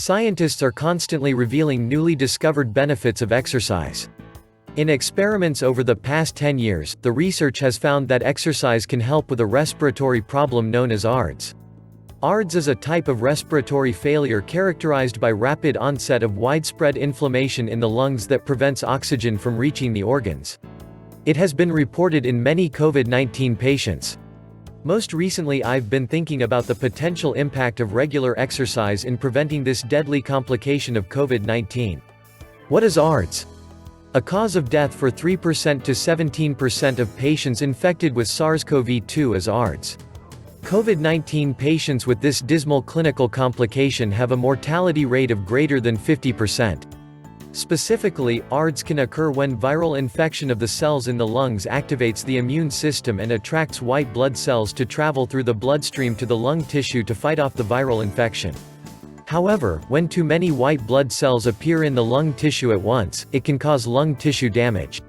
Scientists are constantly revealing newly discovered benefits of exercise. In experiments over the past 10 years, the research has found that exercise can help with a respiratory problem known as ARDS. ARDS is a type of respiratory failure characterized by rapid onset of widespread inflammation in the lungs that prevents oxygen from reaching the organs. It has been reported in many COVID-19 patients. Most recently I've been thinking about the potential impact of regular exercise in preventing this deadly complication of COVID-19. What is ARDS? A cause of death for 3% to 17% of patients infected with SARS-CoV-2 is ARDS. COVID-19 patients with this dismal clinical complication have a mortality rate of greater than 50%. Specifically, ARDS can occur when viral infection of the cells in the lungs activates the immune system and attracts white blood cells to travel through the bloodstream to the lung tissue to fight off the viral infection. However, when too many white blood cells appear in the lung tissue at once, it can cause lung tissue damage.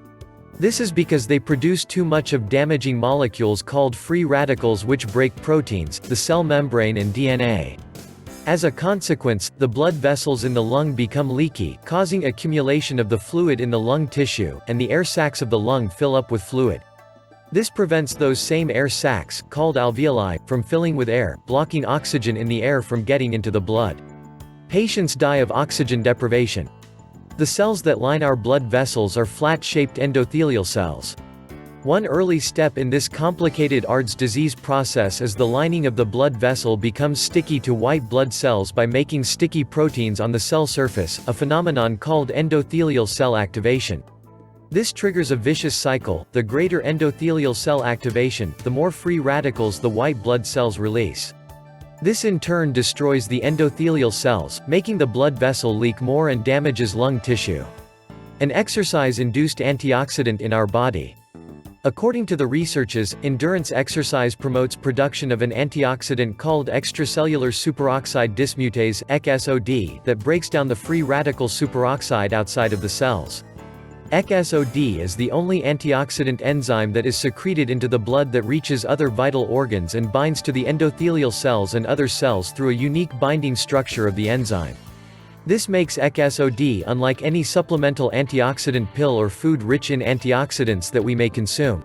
This is because they produce too much of damaging molecules called free radicals which break proteins, the cell membrane and DNA. As a consequence, the blood vessels in the lung become leaky, causing accumulation of the fluid in the lung tissue, and the air sacs of the lung fill up with fluid. This prevents those same air sacs, called alveoli, from filling with air, blocking oxygen in the air from getting into the blood. Patients die of oxygen deprivation. The cells that line our blood vessels are flat-shaped endothelial cells. One early step in this complicated ARDS disease process is the lining of the blood vessel becomes sticky to white blood cells by making sticky proteins on the cell surface, a phenomenon called endothelial cell activation. This triggers a vicious cycle. The greater endothelial cell activation, the more free radicals the white blood cells release. This in turn destroys the endothelial cells, making the blood vessel leak more and damages lung tissue. An exercise-induced antioxidant in our body. According to the researchers, endurance exercise promotes production of an antioxidant called extracellular superoxide dismutase (ECSOD) that breaks down the free radical superoxide outside of the cells. ECSOD is the only antioxidant enzyme that is secreted into the blood that reaches other vital organs and binds to the endothelial cells and other cells through a unique binding structure of the enzyme. This makes ECSOD unlike any supplemental antioxidant pill or food rich in antioxidants that we may consume.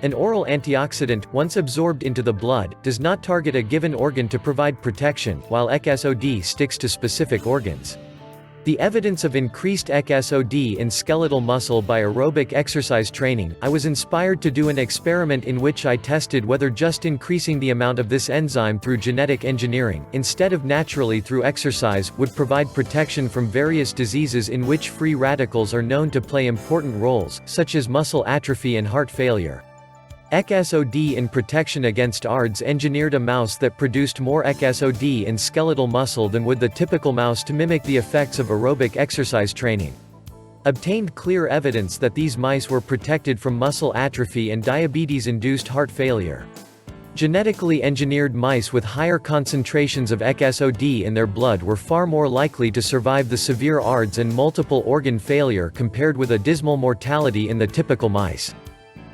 An oral antioxidant, once absorbed into the blood, does not target a given organ to provide protection, while ECSOD sticks to specific organs. The evidence of increased ECSOD in skeletal muscle by aerobic exercise training. I was inspired to do an experiment in which I tested whether just increasing the amount of this enzyme through genetic engineering, instead of naturally through exercise, would provide protection from various diseases in which free radicals are known to play important roles, such as muscle atrophy and heart failure. ECSOD in protection against ARDS engineered a mouse that produced more ECSOD in skeletal muscle than would the typical mouse to mimic the effects of aerobic exercise training. Obtained clear evidence that these mice were protected from muscle atrophy and diabetes-induced heart failure. Genetically engineered mice with higher concentrations of ECSOD in their blood were far more likely to survive the severe ARDS and multiple organ failure compared with a dismal mortality in the typical mice.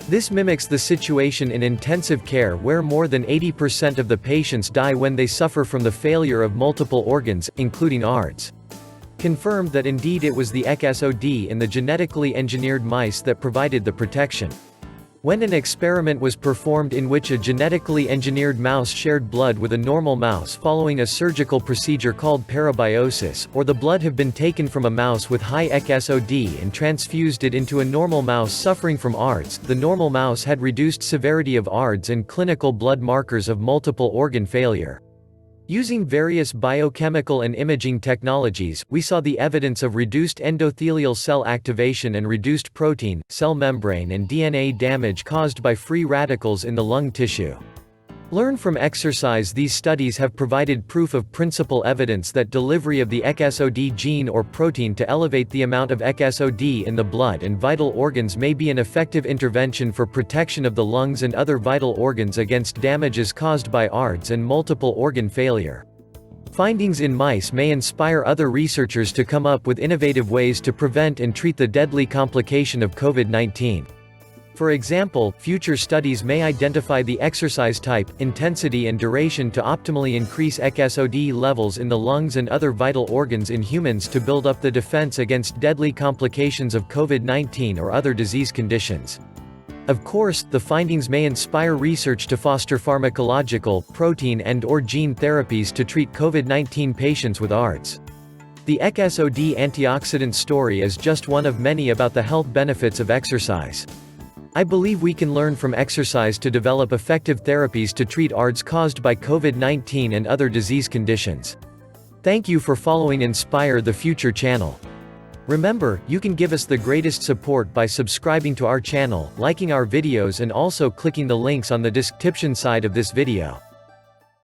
This mimics the situation in intensive care where more than 80% of the patients die when they suffer from the failure of multiple organs, including ARDS. Confirmed that indeed it was the ECSOD in the genetically engineered mice that provided the protection. When an experiment was performed in which a genetically engineered mouse shared blood with a normal mouse following a surgical procedure called parabiosis, or the blood had been taken from a mouse with high ECSOD and transfused it into a normal mouse suffering from ARDS, the normal mouse had reduced severity of ARDS and clinical blood markers of multiple organ failure. Using various biochemical and imaging technologies, we saw the evidence of reduced endothelial cell activation and reduced protein, cell membrane and DNA damage caused by free radicals in the lung tissue. Learn from exercise. These studies have provided proof of principle evidence that delivery of the ECSOD gene or protein to elevate the amount of ECSOD in the blood and vital organs may be an effective intervention for protection of the lungs and other vital organs against damages caused by ARDS and multiple organ failure. Findings in mice may inspire other researchers to come up with innovative ways to prevent and treat the deadly complication of COVID-19. For example, future studies may identify the exercise type, intensity and duration to optimally increase ECSOD levels in the lungs and other vital organs in humans to build up the defense against deadly complications of COVID-19 or other disease conditions. Of course, the findings may inspire research to foster pharmacological, protein and/or gene therapies to treat COVID-19 patients with ARDS. The ECSOD antioxidant story is just one of many about the health benefits of exercise. I believe we can learn from exercise to develop effective therapies to treat ARDS caused by COVID-19 and other disease conditions. Thank you for following Inspire the Future channel. Remember, you can give us the greatest support by subscribing to our channel, liking our videos and also clicking the links on the description side of this video.